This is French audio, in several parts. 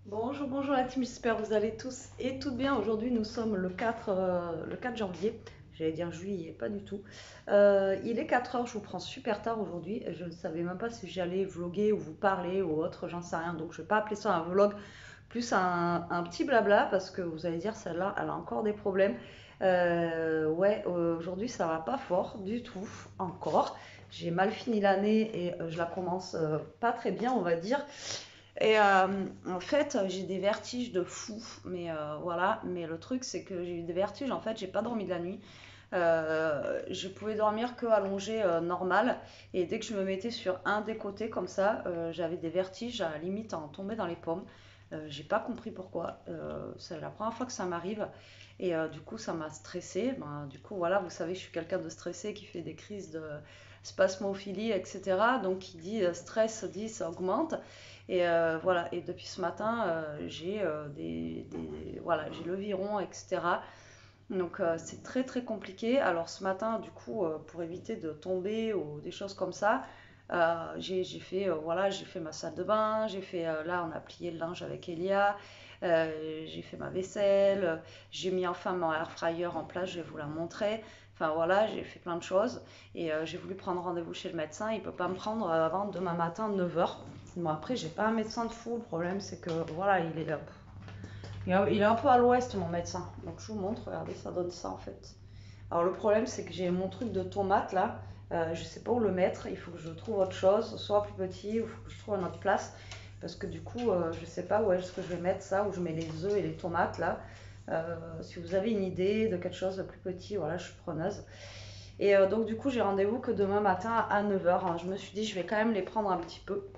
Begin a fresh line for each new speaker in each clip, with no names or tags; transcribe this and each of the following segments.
Bonjour, bonjour la team, j'espère que vous allez tous et toutes bien. Aujourd'hui, nous sommes le 4 janvier. J'allais dire juillet, pas du tout. Il est 4 heures, je vous prends super tard aujourd'hui. Je ne savais même pas si j'allais vloguer ou vous parler ou autre, j'en sais rien. Donc, je ne vais pas appeler ça un vlog, plus un petit blabla parce que vous allez dire, celle-là, elle a encore des problèmes. Ouais, aujourd'hui, ça va pas fort du tout, encore. J'ai mal fini l'année et je la commence pas très bien, on va dire. Et en fait, j'ai des vertiges de fou. Mais voilà, mais le truc, c'est que j'ai eu des vertiges. En fait, j'ai pas dormi de la nuit. Je pouvais dormir que allongée normal. Et dès que je me mettais sur un des côtés comme ça, j'avais des vertiges à la limite à en tomber dans les pommes. J'ai pas compris pourquoi. C'est la première fois que ça m'arrive. Et du coup, ça m'a stressée. Ben, du coup, voilà, vous savez, je suis quelqu'un de stressé qui fait des crises de spasmophilie, etc. Donc, qui dit stress dit ça augmente. Et voilà, et depuis ce matin, j'ai voilà, j'ai le viron, etc. Donc c'est très très compliqué. Alors ce matin, du coup, pour éviter de tomber ou des choses comme ça, j'ai fait, voilà, j'ai fait ma salle de bain, j'ai fait, là on a plié le linge avec Elia, j'ai fait ma vaisselle, j'ai mis enfin mon air fryer en place, je vais vous la montrer. Enfin voilà, j'ai fait plein de choses et j'ai voulu prendre rendez-vous chez le médecin. Il ne peut pas me prendre avant demain matin 9 h. Bon après, j'ai pas un médecin de fou, le problème c'est que voilà, il est un peu à l'ouest, mon médecin. Donc je vous montre, regardez, ça donne ça en fait. Alors le problème, c'est que j'ai mon truc de tomate là. Je sais pas où le mettre. Il faut que je trouve autre chose, soit plus petit, ou il faut que je trouve une autre place. Parce que du coup, je sais pas où est-ce que je vais mettre ça, où je mets les œufs et les tomates là. Si vous avez une idée de quelque chose de plus petit, voilà, je suis preneuse. Et donc du coup, j'ai rendez-vous que demain matin à 9 h. Je me suis dit, je vais quand même les prendre un petit peu.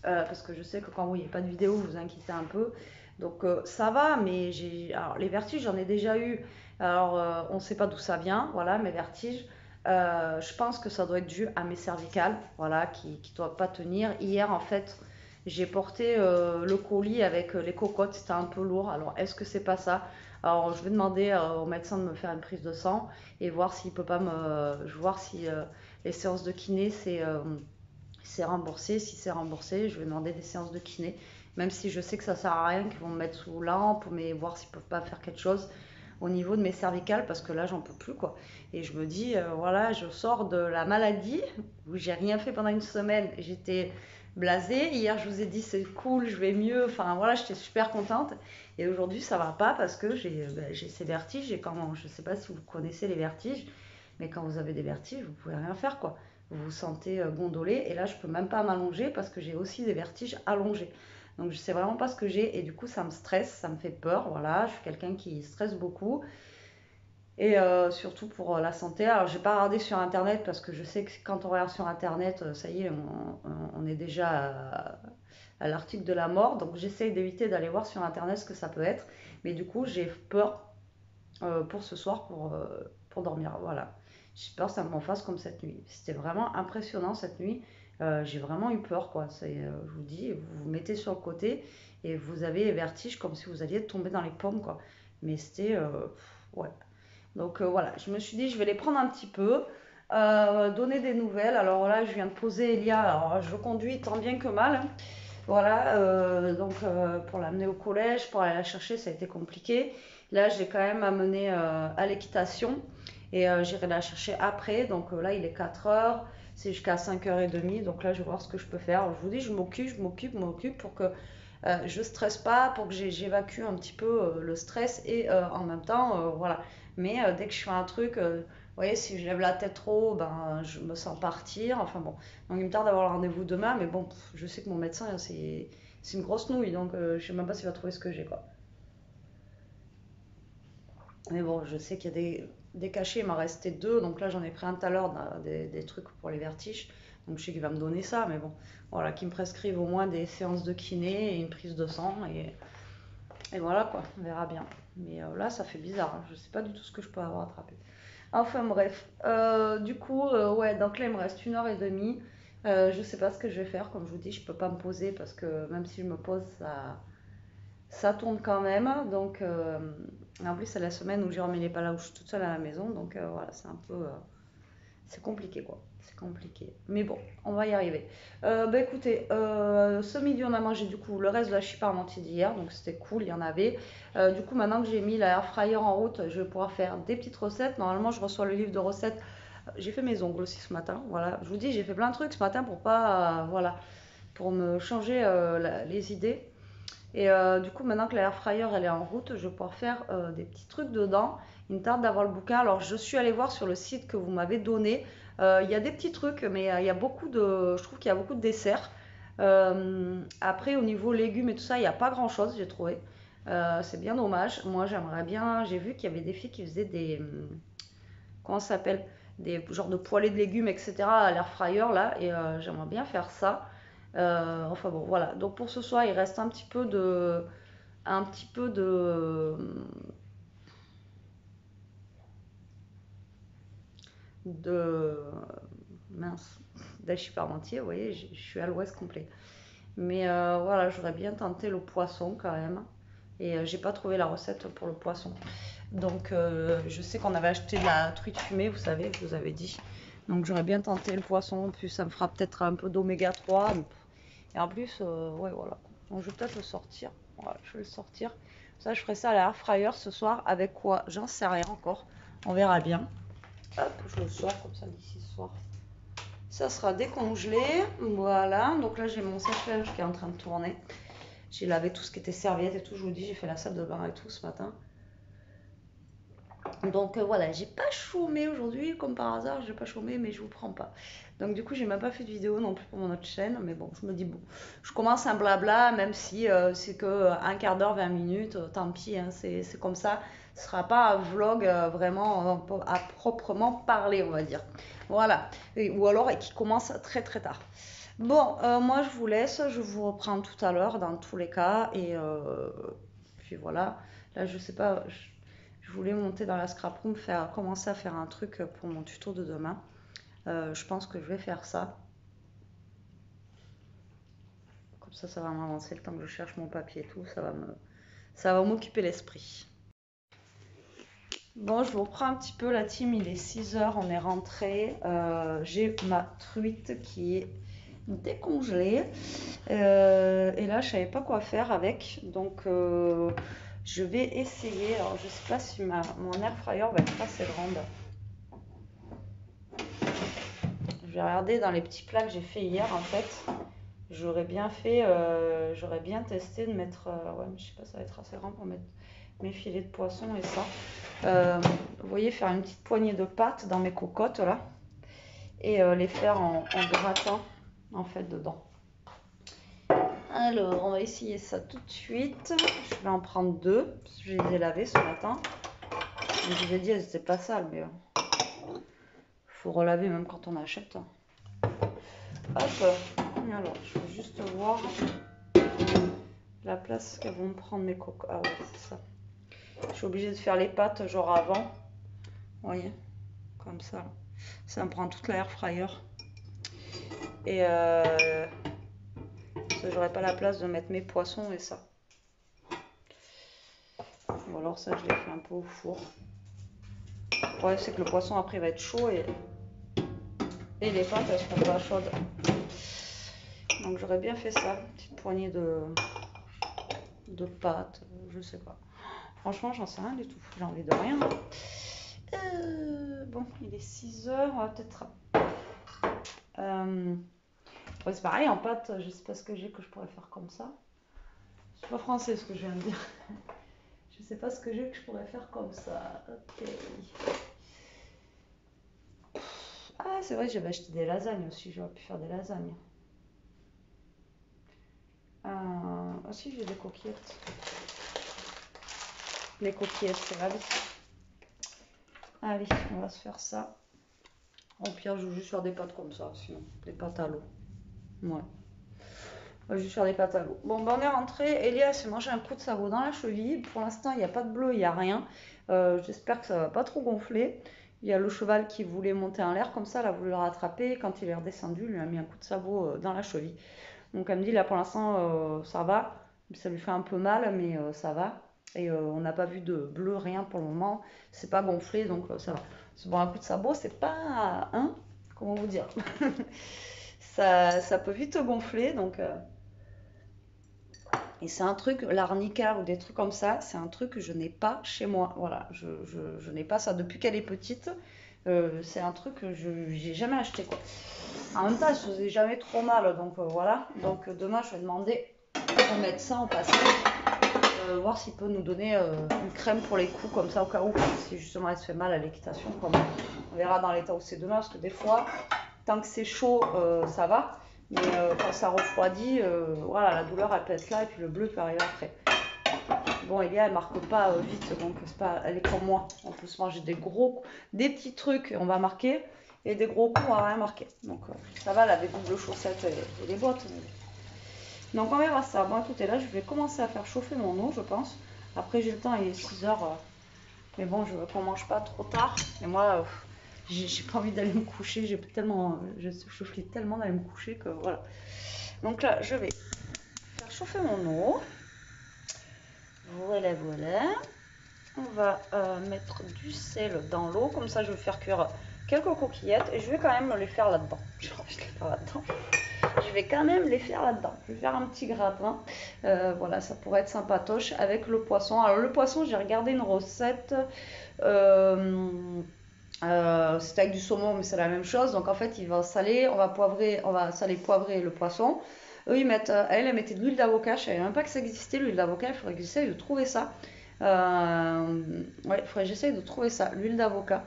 Parce que je sais que quand vous voyez pas de vidéo, vous vous inquiétez un peu. Donc ça va, mais alors, les vertiges, j'en ai déjà eu. Alors on ne sait pas d'où ça vient, voilà, mes vertiges. Je pense que ça doit être dû à mes cervicales, voilà, qui ne doivent pas tenir. Hier, en fait, j'ai porté le colis avec les cocottes, c'était un peu lourd. Alors est-ce que c'est pas ça? Alors je vais demander au médecin de me faire une prise de sang et voir s'il peut pas me, je vais voir si les séances de kiné c'est remboursé. Si c'est remboursé, je vais demander des séances de kiné. Même si je sais que ça sert à rien, qu'ils vont me mettre sous lampe, mais voir s'ils peuvent pas faire quelque chose au niveau de mes cervicales, parce que là, j'en peux plus, quoi. Et je me dis, voilà, je sors de la maladie, où j'ai rien fait pendant une semaine. J'étais blasée. Hier, je vous ai dit, c'est cool, je vais mieux. Enfin, voilà, j'étais super contente. Et aujourd'hui, ça va pas parce que j'ai ces vertiges. Et quand, je sais pas si vous connaissez les vertiges, mais quand vous avez des vertiges, vous pouvez rien faire, quoi. Vous vous sentez gondolé. Et là, je peux même pas m'allonger parce que j'ai aussi des vertiges allongés. Donc, je sais vraiment pas ce que j'ai. Et du coup, ça me stresse, ça me fait peur. Voilà, je suis quelqu'un qui stresse beaucoup. Et surtout pour la santé. Alors, j'ai pas regardé sur Internet parce que je sais que quand on regarde sur Internet, ça y est, on est déjà à l'article de la mort. Donc, j'essaye d'éviter d'aller voir sur Internet ce que ça peut être. Mais du coup, j'ai peur pour ce soir pour dormir. Voilà. J'ai peur que ça m'en fasse comme cette nuit. C'était vraiment impressionnant cette nuit. J'ai vraiment eu peur, quoi. Je vous dis, vous vous mettez sur le côté et vous avez vertige comme si vous alliez tomber dans les pommes, quoi. Mais c'était. Ouais. Donc voilà, je me suis dit, je vais les prendre un petit peu, donner des nouvelles. Alors là, je viens de poser Elia. Alors je conduis tant bien que mal. Voilà, donc pour l'amener au collège, pour aller la chercher, ça a été compliqué. Là, je l'ai quand même amené à l'équitation et j'irai la chercher après. Donc là, il est 4 heures, c'est jusqu'à 5h30. Donc là, je vais voir ce que je peux faire. Alors, je vous dis, je m'occupe pour que je stresse pas, pour que j'évacue un petit peu le stress et en même temps, voilà. Mais dès que je fais un truc, vous voyez, si je lève la tête trop haut, ben, je me sens partir. Enfin bon, donc il me tarde d'avoir le rendez-vous demain, mais bon, je sais que mon médecin, c'est une grosse nouille, donc je sais même pas s'il va trouver ce que j'ai, quoi. Mais bon, je sais qu'il y a des cachets, il m'en restait deux, donc là j'en ai pris un tout à l'heure, des trucs pour les vertiges. Donc je sais qu'il va me donner ça, mais bon, voilà, qu'il me prescrive au moins des séances de kiné et une prise de sang, et voilà quoi, on verra bien. Mais là, ça fait bizarre, hein. Je sais pas du tout ce que je peux avoir attrapé. Enfin bref, du coup, ouais, donc là il me reste 1h30. Je sais pas ce que je vais faire, comme je vous dis, je peux pas me poser parce que même si je me pose, ça tourne quand même. Donc, en plus, c'est la semaine où j'ai remis les pas là où je suis toute seule à la maison, donc voilà, c'est un peu, c'est compliqué quoi. C'est compliqué. Mais bon, on va y arriver. Bah écoutez, ce midi on a mangé du coup le reste de la chip parmentier d'hier, donc c'était cool, il y en avait. Du coup maintenant que j'ai mis la air fryer en route, je vais pouvoir faire des petites recettes. Normalement je reçois le livre de recettes. J'ai fait mes ongles aussi ce matin, voilà. Je vous dis, j'ai fait plein de trucs ce matin pour pas, voilà, pour me changer les idées. Et du coup, maintenant que l'air fryer elle est en route, je vais pouvoir faire des petits trucs dedans. Il me tarde d'avoir le bouquin. Alors, je suis allée voir sur le site que vous m'avez donné. Il y a des petits trucs, mais il y a beaucoup de. Je trouve qu'il y a beaucoup de desserts. Après, au niveau légumes et tout ça, il n'y a pas grand chose, j'ai trouvé. C'est bien dommage. Moi, j'aimerais bien. J'ai vu qu'il y avait des filles qui faisaient des. Comment ça s'appelle? Des genres de poêlées de légumes, etc. à l'air fryer là. Et j'aimerais bien faire ça. Enfin bon, voilà. Donc pour ce soir, il reste un petit peu de mince, d'hachis parmentier. Vous voyez, je suis à l'ouest complet. Mais voilà, j'aurais bien tenté le poisson quand même. Et j'ai pas trouvé la recette pour le poisson. Donc je sais qu'on avait acheté de la truite fumée, vous savez, je vous avais dit. Donc j'aurais bien tenté le poisson, puis ça me fera peut-être un peu d'oméga 3. Et en plus, ouais, voilà. Donc je vais peut-être le sortir. Voilà, je vais le sortir. Ça, je ferai ça à la air fryer ce soir. Avec quoi? J'en sais rien encore. On verra bien. Hop, je le sors comme ça d'ici ce soir. Ça sera décongelé. Voilà. Donc là, j'ai mon sèche-linge qui est en train de tourner. J'ai lavé tout ce qui était serviette et tout. Je vous dis, j'ai fait la salle de bain et tout ce matin. Donc voilà, j'ai pas chômé aujourd'hui, comme par hasard, j'ai pas chômé, mais je vous prends pas. Donc du coup, j'ai même pas fait de vidéo non plus pour mon autre chaîne, mais bon, je me dis bon, je commence un blabla, même si c'est que un quart d'heure, 20 minutes, tant pis, hein, c'est comme ça. Ce sera pas un vlog vraiment à proprement parler, on va dire. Voilà. Ou alors et qui commence très très tard. Bon, moi je vous laisse, je vous reprends tout à l'heure dans tous les cas, et puis voilà. Là, je sais pas. Je voulais monter dans la scrap room, commencer à faire un truc pour mon tuto de demain. Je pense que je vais faire ça. Comme ça va m'avancer le temps que je cherche mon papier et tout. Ça va m'occuper l'esprit. Bon, je vous reprends un petit peu la team. Il est 6 h, on est rentré. J'ai ma truite qui est décongelée. Et là, je savais pas quoi faire avec. Donc, je vais essayer. Alors, je sais pas si mon air fryer va être assez grande. Je vais regarder dans les petits plats que j'ai fait hier en fait. J'aurais bien testé de mettre. Ouais, mais je sais pas, ça va être assez grand pour mettre mes filets de poisson et ça. Vous voyez, faire une petite poignée de pâtes dans mes cocottes là. Et les faire en grattant en fait dedans. Alors, on va essayer ça tout de suite. Je vais en prendre deux, parce que je les ai lavées ce matin. Je vous ai dit, elles n'étaient pas sales, mais faut relaver même quand on achète. Hop, alors je vais juste voir la place qu'elles vont me prendre mes cocottes. Ah ouais, c'est ça. Je suis obligée de faire les pâtes genre avant. Vous voyez, comme ça. Ça me prend toute la air fryer. Et j'aurais pas la place de mettre mes poissons et ça. Ou alors ça, je l'ai fait un peu au four. Le problème, c'est que le poisson après va être chaud et les pâtes elles seront pas chaudes. Donc j'aurais bien fait ça, une petite poignée de pâtes, je sais pas. Franchement, j'en sais rien du tout, j'ai envie de rien. Bon, il est 6 h, on va peut-être. Ouais, c'est pareil, en pâte, je sais pas ce que j'ai que je pourrais faire comme ça. C'est pas français ce que je viens de dire. Je sais pas ce que j'ai que je pourrais faire comme ça. Ok. Ah, c'est vrai, j'avais acheté des lasagnes aussi, j'aurais pu faire des lasagnes. Ah si, j'ai des coquillettes. Les coquillettes, c'est la vie. Allez, on va se faire ça. Au pire, je vais juste faire des pâtes comme ça, sinon. Des pâtes à l'eau. Ouais. On va juste faire des pâtes à l'eau. Bon, ben on est rentré. Elias s'est mangé un coup de sabot dans la cheville. Pour l'instant, il n'y a pas de bleu, il n'y a rien. J'espère que ça va pas trop gonfler. Il y a le cheval qui voulait monter en l'air comme ça, elle a voulu le rattraper. Quand il est redescendu, il lui a mis un coup de sabot dans la cheville. Donc elle me dit là pour l'instant ça va. Ça lui fait un peu mal, mais ça va. Et on n'a pas vu de bleu, rien pour le moment. C'est pas gonflé, donc ça va. C'est bon, un coup de sabot, c'est pas comment vous dire. Ça peut vite gonfler, donc... Et c'est un truc, l'arnica ou des trucs comme ça, c'est un truc que je n'ai pas chez moi. Voilà, je n'ai pas ça depuis qu'elle est petite. C'est un truc que je n'ai jamais acheté, quoi. En même temps, elle se faisait jamais trop mal, donc voilà. Donc demain, je vais demander au médecin en passant, voir s'il peut nous donner une crème pour les coups, comme ça, au cas où, si justement elle se fait mal à l'équitation. On verra dans l'état où c'est demain, parce que des fois, tant que c'est chaud, ça va. Mais quand ça refroidit, voilà, la douleur elle peut être là et puis le bleu peut arriver après. Bon, Elia elle marque pas vite, donc c'est pas, elle est comme moi. On peut se manger des petits trucs, on va marquer, et des gros coups, on va rien marquer. Donc ça va, elle avait double chaussettes et les bottes. Donc on verra ça. Bon, écoutez, là je vais commencer à faire chauffer mon eau, je pense. Après j'ai le temps, il est 6 heures. Mais bon, je veux qu'on mange pas trop tard. Et moi, j'ai pas envie d'aller me coucher. Je flippe tellement d'aller me coucher que voilà. Donc là, je vais faire chauffer mon eau. Voilà, voilà. On va mettre du sel dans l'eau. Comme ça, je vais faire cuire quelques coquillettes. Et je vais quand même les faire là-dedans. Je vais quand même les faire là-dedans. Je vais faire un petit gratin. Voilà, ça pourrait être sympatoche avec le poisson. Alors le poisson, j'ai regardé une recette. C'était avec du saumon, mais c'est la même chose. Donc en fait, il va saler, on va saler, poivrer le poisson. Eux, elle mettait de l'huile d'avocat. Je savais même pas que ça existait, l'huile d'avocat. Il faudrait que j'essaye de trouver ça. Ouais, il faudrait que j'essaye de trouver ça, l'huile d'avocat.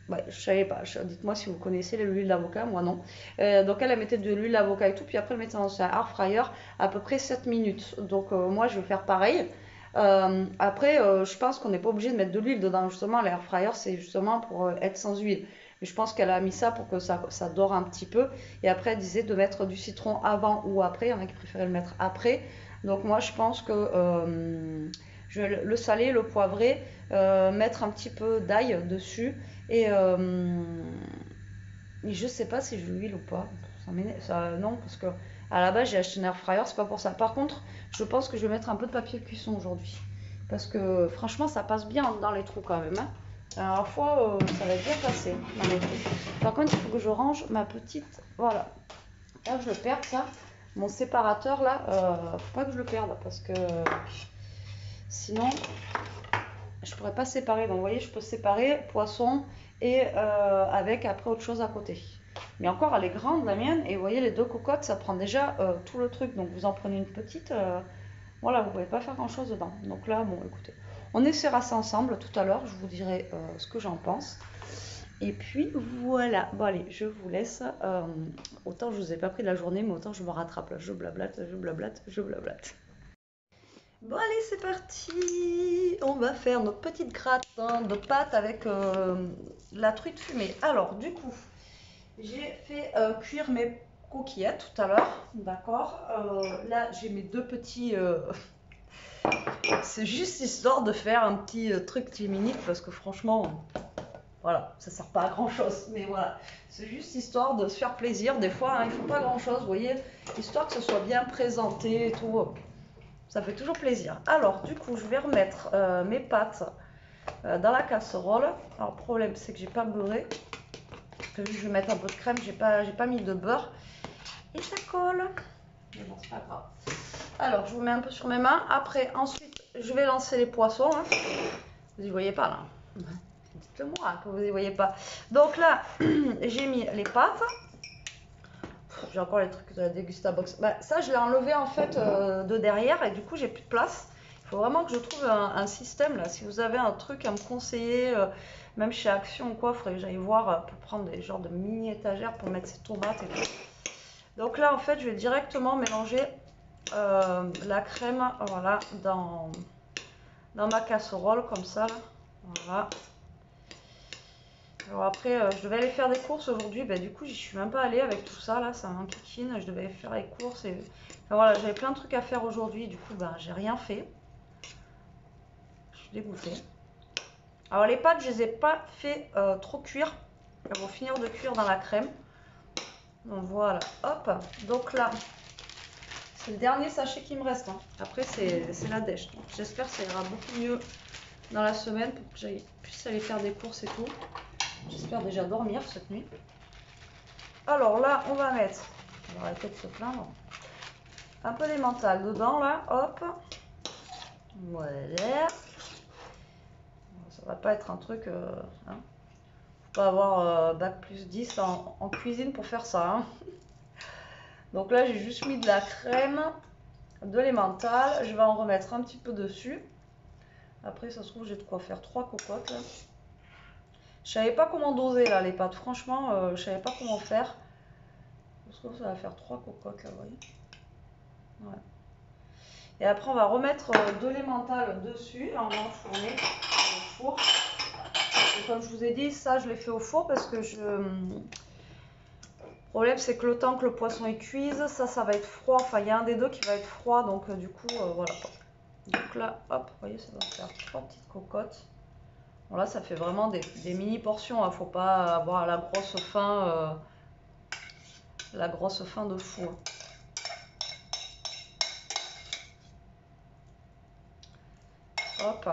Ouais, je savais pas. Dites-moi si vous connaissez l'huile d'avocat, moi non. Donc elle mettait de l'huile d'avocat et tout, puis après elle mettait dans sa air fryer à peu près 7 minutes. Donc moi je vais faire pareil. Après, je pense qu'on n'est pas obligé de mettre de l'huile dedans. Justement, l'air fryer c'est justement pour être sans huile. Mais je pense qu'elle a mis ça pour que ça dore un petit peu. Et après, elle disait de mettre du citron avant ou après. Il y en a qui préféraient le mettre après. Donc moi, je pense que je vais le saler, le poivrer, mettre un petit peu d'ail dessus. Et je sais pas si je l'huile ou pas. Non, parce que à la base j'ai acheté un air fryer, c'est pas pour ça. Par contre, je pense que je vais mettre un peu de papier cuisson aujourd'hui. Parce que franchement, ça passe bien dans les trous quand même. Hein. La dernière fois, ça va bien passer dans les trous. Par contre, il faut que je range ma petite. Voilà. Là, je le perds ça. Mon séparateur là, faut pas que je le perde parce que sinon je pourrais pas séparer. Donc vous voyez, je peux séparer poisson et avec après autre chose à côté. Mais encore, elle est grande la mienne et vous voyez les deux cocottes, ça prend déjà tout le truc. Donc vous en prenez une petite, voilà, vous pouvez pas faire grand chose dedans. Donc là, bon, écoutez, on essaiera ça ensemble tout à l'heure. Je vous dirai ce que j'en pense. Et puis voilà, bon allez, je vous laisse. Autant je vous ai pas pris de la journée, mais autant je me rattrape là. Je blablate, je blablate, je blablate. Bon allez, c'est parti. On va faire nos petites gratin de pâtes avec la truite fumée. Alors du coup, j'ai fait cuire mes coquillettes tout à l'heure, d'accord. Là, j'ai mes deux petits... C'est juste histoire de faire un petit truc 10 minutes parce que franchement... Voilà, ça sert pas à grand chose, mais voilà, c'est juste histoire de se faire plaisir. Des fois, hein, il faut pas grand chose, vous voyez, histoire que ce soit bien présenté et tout. Ça fait toujours plaisir. Alors, du coup, je vais remettre mes pâtes dans la casserole. Alors, le problème, c'est que j'ai pas beurré. Vu que je vais mettre un peu de crème, j'ai pas mis de beurre. Et ça colle. Mais bon, c'est pas grave. Alors, je vous mets un peu sur mes mains. Après, ensuite, je vais lancer les poissons. Hein. Vous y voyez pas, là. Dites-le-moi que vous n'y voyez pas. Donc là, j'ai mis les pâtes. J'ai encore les trucs de la Dégustabox. Bah, ça, je l'ai enlevé en fait de derrière et du coup, j'ai plus de place. Il faut vraiment que je trouve un système là. Si vous avez un truc à me conseiller, même chez Action ou quoi, il faudrait que j'aille voir pour prendre des genres de mini étagères pour mettre ces tomates et tout. Donc là, en fait, je vais directement mélanger la crème voilà, dans ma casserole comme ça. Voilà. Alors après, je devais aller faire des courses aujourd'hui. Bah, du coup, j'y suis même pas allée avec tout ça. Là, ça m'enquiquine. Je devais aller faire les courses. Et... Enfin, voilà, j'avais plein de trucs à faire aujourd'hui. Du coup, bah, j'ai rien fait. Je suis dégoûtée. Alors, les pâtes, je les ai pas fait trop cuire. Elles vont finir de cuire dans la crème. Donc voilà, hop. Donc là, c'est le dernier sachet qui me reste. Hein. Après, c'est la dèche. J'espère que ça ira beaucoup mieux dans la semaine pour que j'aille puisse aller faire des courses et tout. J'espère déjà dormir cette nuit. Alors là, on va mettre, on va arrêter de se plaindre, un peu d'emmental dedans là, hop. Voilà. Ça va pas être un truc, hein. Faut pas avoir bac plus 10 en cuisine pour faire ça, hein. Donc là, j'ai juste mis de la crème, de l'emmental. Je vais en remettre un petit peu dessus. Après, ça se trouve, j'ai de quoi faire 3 cocottes là. Je savais pas comment doser là les pâtes. Franchement, je savais pas comment faire. Je trouve que ça va faire 3 cocottes là, vous voyez. Ouais. Et après, on va remettre de l'emmental dessus et on va enfourner au four. Et comme je vous ai dit, ça, je l'ai fait au four parce que le problème, c'est que le temps que le poisson est cuise, ça va être froid. Enfin, il y a un des deux qui va être froid, donc du coup, voilà. Donc là, hop, vous voyez, ça va faire 3 petites cocottes. Bon, là, ça fait vraiment des mini portions. Hein. Faut pas avoir la grosse faim de fou. Hein. Hop.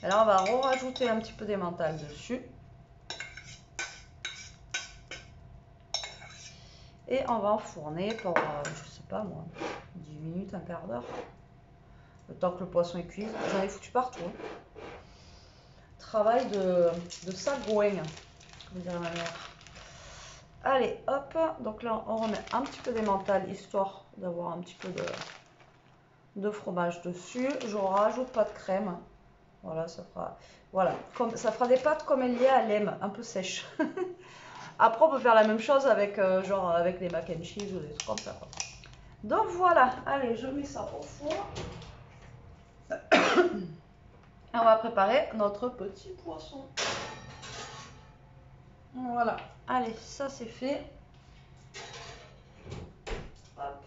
Et là, on va rajouter un petit peu d'emmental dessus. Et on va enfourner pour, je sais pas moi, 10 minutes, un quart d'heure. Le temps que le poisson est cuit. J'en ai foutu partout. Hein. Travail de sagouin, comme dirait ma mère. Allez, hop. Donc là, on remet un petit peu d'emmental, histoire d'avoir un petit peu de fromage dessus. Je rajoute pas de crème. Voilà, ça fera des pâtes comme elle y est à l'aime, un peu sèches. Après, on peut faire la même chose avec, genre avec les mac and cheese ou des trucs comme ça. Quoi. Donc voilà, allez, je mets ça au four. Et on va préparer notre petit poisson. Voilà, allez, ça c'est fait. Hop.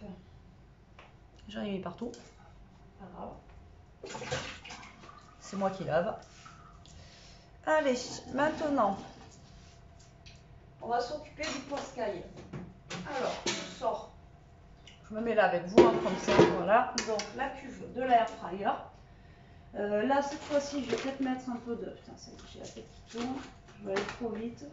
J'en ai mis partout. Pas grave. C'est moi qui lave. Allez, maintenant, on va s'occuper du poiscaille. Alors, je sors. Je me mets là avec vous, hein, comme ça, voilà. Donc, la cuve de l'air fryer. Là, cette fois-ci, je vais peut-être mettre un peu de... Putain, ça y est, j'ai la tête qui tourne. Je vais aller trop vite.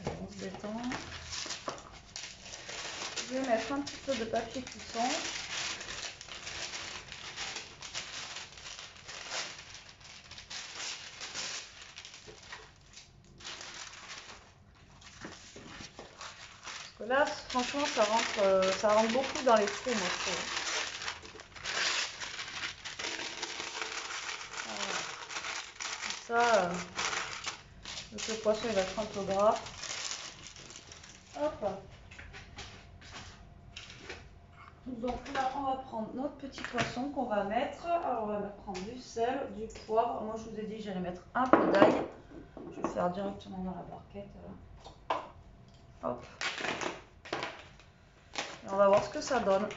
Allez, on se détend. Je vais mettre un petit peu de papier cuisson. Parce que là, franchement, ça rentre beaucoup dans les trous, moi, je trouve. Voilà. Ça, le poisson, il va être un peu gras. Hop. Donc là, on va prendre notre petit poisson qu'on va mettre. Alors, on va prendre du sel, du poivre. Moi, je vous ai dit que j'allais mettre un peu d'ail. Je vais faire directement dans la barquette. Hop. Et on va voir ce que ça donne.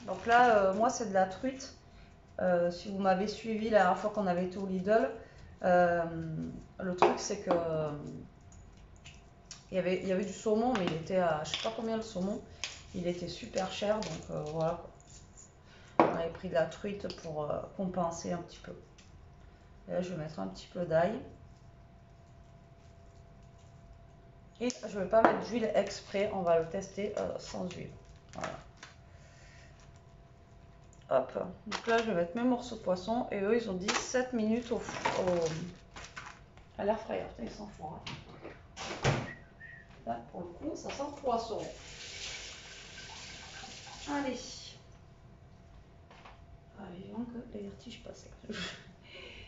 Donc là, moi, c'est de la truite. Si vous m'avez suivi la dernière fois qu'on avait été au Lidl, le truc, c'est que il y avait du saumon, mais il était à je sais pas combien le saumon. Il était super cher, donc voilà. On avait pris de la truite pour compenser un petit peu. Et là, je vais mettre un petit peu d'ail. Et je ne vais pas mettre d'huile exprès, on va le tester sans huile. Voilà. Hop, donc là je vais mettre mes morceaux de poisson et eux ils ont dit 7 minutes à l'air fryer. Putain, ils s'en foutent. Hein. Là pour le coup, ça sent le poisson. Allez. Ah, vivant que les vertiges passent là.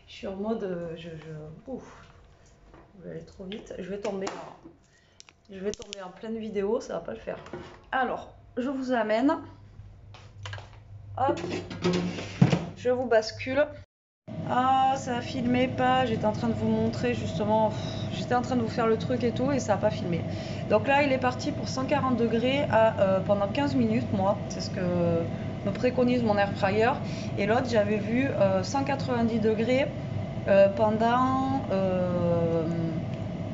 Je suis en mode. Ouf, je vais aller trop vite. Je vais tomber en pleine vidéo, ça va pas le faire. Alors, je vous amène. Hop, je vous bascule. Ah, ça a filmé pas. J'étais en train de vous montrer justement. J'étais en train de vous faire le truc et tout et ça n'a pas filmé. Donc là, il est parti pour 140 degrés pendant 15 minutes, moi. C'est ce que me préconise mon air fryer. Et l'autre, j'avais vu 190 degrés pendant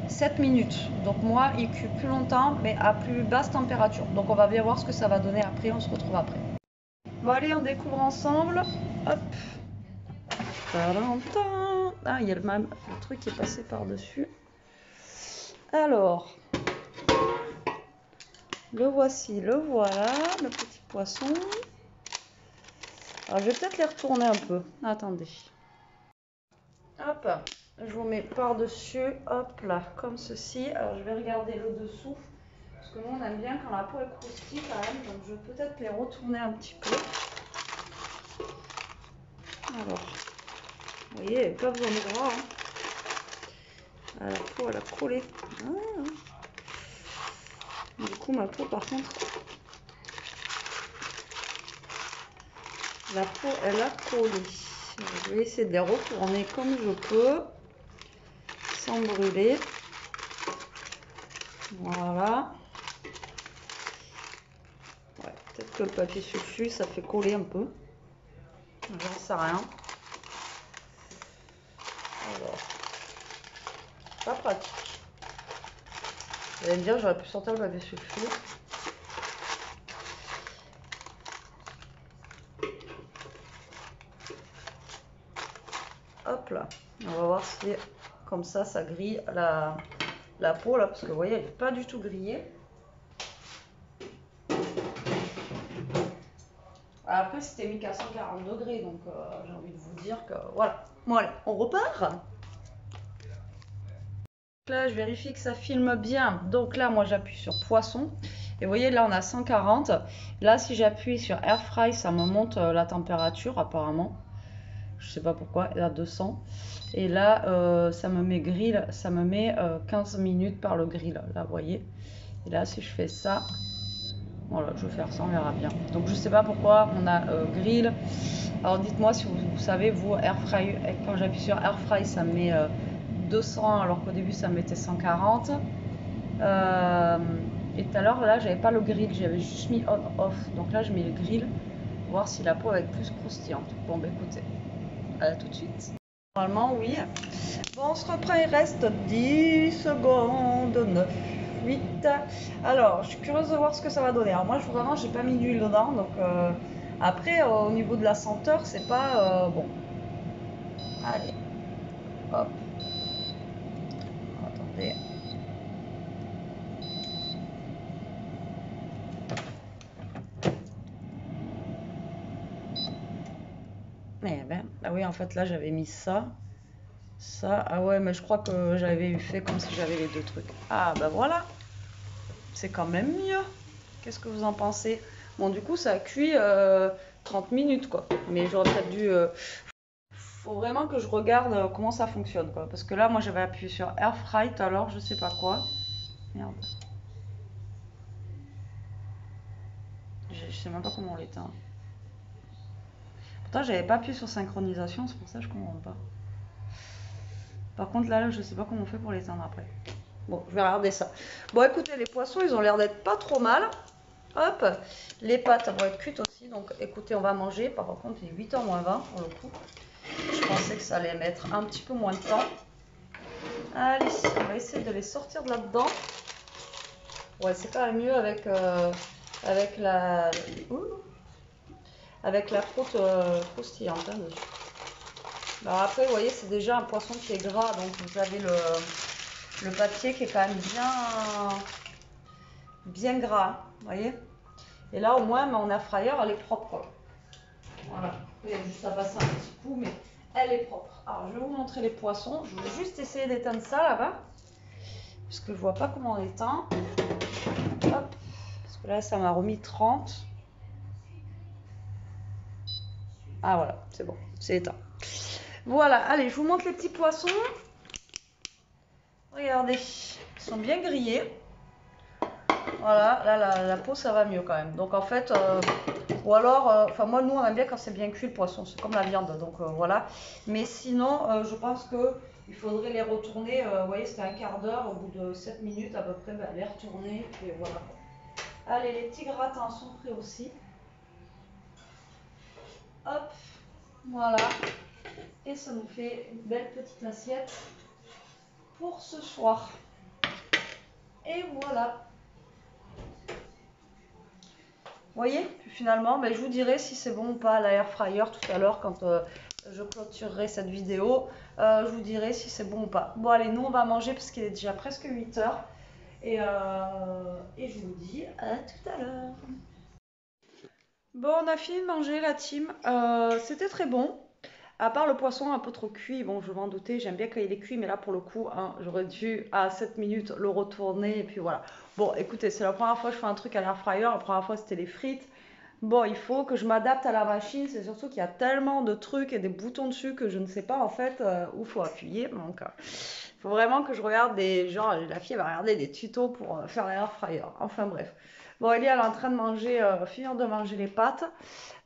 7 minutes. Donc moi, il cuit plus longtemps, mais à plus basse température. Donc on va bien voir ce que ça va donner après. On se retrouve après. Bon allez, on découvre ensemble. Hop. Talentin. Ah, il y a le truc qui est passé par-dessus. Alors, le voici, le voilà, le petit poisson. Alors, je vais peut-être les retourner un peu. Attendez. Hop, je vous mets par-dessus, hop là, comme ceci. Alors, je vais regarder le dessous. Parce que nous, on aime bien quand la peau est croustille quand même. Donc, je vais peut-être les retourner un petit peu. Alors, vous voyez, il n'y a pas besoin de gras. Hein. Ah, la peau, elle a collé. Ah. Du coup, ma peau, par contre, la peau, elle a collé. Je vais essayer de les retourner comme je peux, sans brûler. Voilà. Ouais, peut-être que le papier sulfu, ça fait coller un peu. J'en sais rien. Alors, pas pratique. Vous allez me dire, j'aurais pu sortir le papier sulfu. Hop là. On va voir si, comme ça grille la peau là, parce que vous voyez, elle n'est pas du tout grillée. Après, c'était mis qu'à 140 degrés, donc j'ai envie de vous dire que voilà. Bon, allez, on repart. Là, je vérifie que ça filme bien. Donc là, moi, j'appuie sur poisson. Et vous voyez, là, on a 140. Là, si j'appuie sur air fry, ça me monte la température, apparemment. Je sais pas pourquoi, là, 200. Et là, ça me met grill, ça me met 15 minutes par le grill. Là, vous voyez. Et là, si je fais ça, voilà, je vais faire ça, on verra bien. Donc, je sais pas pourquoi on a grill. Alors, dites-moi si vous savez, vous, air fry, quand j'appuie sur air fry, ça me met 200 alors qu'au début ça mettait 140 et tout à l'heure là j'avais pas le grill, j'avais juste mis on off, donc là je mets le grill voir si la peau va être plus croustillante. Bon bah écoutez, à tout de suite. Normalement oui. Bon, on se reprend, il reste 10 secondes, 9, 8. Alors je suis curieuse de voir ce que ça va donner. Alors moi vraiment j'ai pas mis d'huile dedans, donc après au niveau de la senteur c'est pas bon. Allez, hop. Attendez. Eh ben, ah oui, en fait, là, j'avais mis ça. Ça, ah ouais, mais je crois que j'avais fait comme si j'avais les deux trucs. Ah, bah voilà. C'est quand même mieux. Qu'est-ce que vous en pensez? Bon, du coup, ça a cuit 30 minutes, quoi. Mais j'aurais peut-être dû... faut vraiment que je regarde comment ça fonctionne, quoi. Parce que là, moi, j'avais appuyé sur Air Fry tout à l'heure, je sais pas quoi. Merde. Je sais même pas comment on l'éteint. Pourtant, j'avais pas appuyé sur synchronisation, c'est pour ça que je comprends pas. Par contre, là, je sais pas comment on fait pour l'éteindre après. Bon, je vais regarder ça. Bon, écoutez, les poissons, ils ont l'air d'être pas trop mal. Hop, les pâtes vont être cuites aussi. Donc, écoutez, on va manger. Par contre, il est 8h moins 20 pour le coup. Je pensais que ça allait mettre un petit peu moins de temps. Allez, on va essayer de les sortir de là-dedans. Ouais, c'est quand même mieux avec, avec la... avec la croûte croustillante hein, dessus. Alors après, vous voyez, c'est déjà un poisson qui est gras. Donc, vous avez le papier qui est quand même bien gras, vous voyez. Et là au moins mon air fryer elle est propre quoi. Voilà, il y a juste à passer un petit coup mais elle est propre. Alors je vais vous montrer les poissons, je vais juste essayer d'éteindre ça là-bas parce que je vois pas comment on éteint. Hop, parce que là ça m'a remis 30. Ah voilà, c'est bon, c'est éteint. Voilà, allez, je vous montre les petits poissons. Regardez, ils sont bien grillés. Voilà, là la peau ça va mieux quand même. Donc en fait, ou alors, enfin moi nous on aime bien quand c'est bien cuit le poisson, c'est comme la viande, donc voilà. Mais sinon, je pense que il faudrait les retourner. Vous voyez, c'était un quart d'heure, au bout de 7 minutes à peu près, ben, les retourner et voilà. Allez, les petits gratins sont prêts aussi. Hop, voilà. Et ça nous fait une belle petite assiette pour ce soir. Et voilà. voyez? Puis finalement, ben, je vous dirai si c'est bon ou pas à l'air fryer tout à l'heure quand je clôturerai cette vidéo. Je vous dirai si c'est bon ou pas. Bon, allez, nous on va manger parce qu'il est déjà presque 8 heures. Et je vous dis à tout à l'heure. Bon, on a fini de manger la team. C'était très bon. À part le poisson un peu trop cuit, bon, je m'en doutais, j'aime bien quand il est cuit, mais là pour le coup, hein, j'aurais dû à 7 minutes le retourner et puis voilà. Bon, écoutez, c'est la première fois que je fais un truc à l'air fryer, la première fois c'était les frites. Bon, il faut que je m'adapte à la machine, c'est surtout qu'il y a tellement de trucs et des boutons dessus que je ne sais pas en fait où faut appuyer. Donc, il faut vraiment que je regarde des. Genre, la fille elle va regarder des tutos pour faire l'air fryer. Enfin bref. Bon, Ellie elle est en train de manger, finir de manger les pâtes.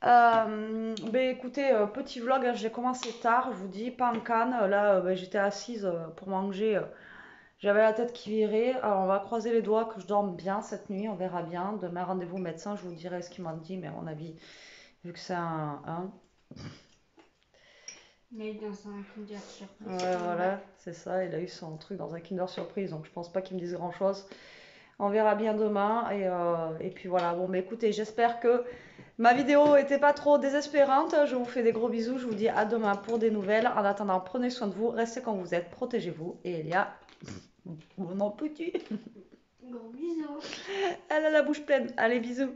Ben écoutez, petit vlog, hein, j'ai commencé tard, je vous dis, pas en canne. Là, ben, j'étais assise pour manger. J'avais la tête qui virait. Alors, on va croiser les doigts que je dorme bien cette nuit, on verra bien. Demain, rendez-vous au médecin, je vous dirai ce qu'il m'a dit, mais à mon avis, vu que c'est un.
Il est dans un Kinder Surprise.
Ouais, voilà, c'est ça. Il a eu son truc dans un Kinder Surprise, donc je pense pas qu'il me dise grand-chose. On verra bien demain. Et puis voilà. Bon, mais écoutez, j'espère que ma vidéo était pas trop désespérante. Je vous fais des gros bisous. Je vous dis à demain pour des nouvelles. En attendant, prenez soin de vous. Restez quand vous êtes. Protégez-vous. Et Elia, bon appétit.
Gros bisous.
Elle a la bouche pleine. Allez, bisous.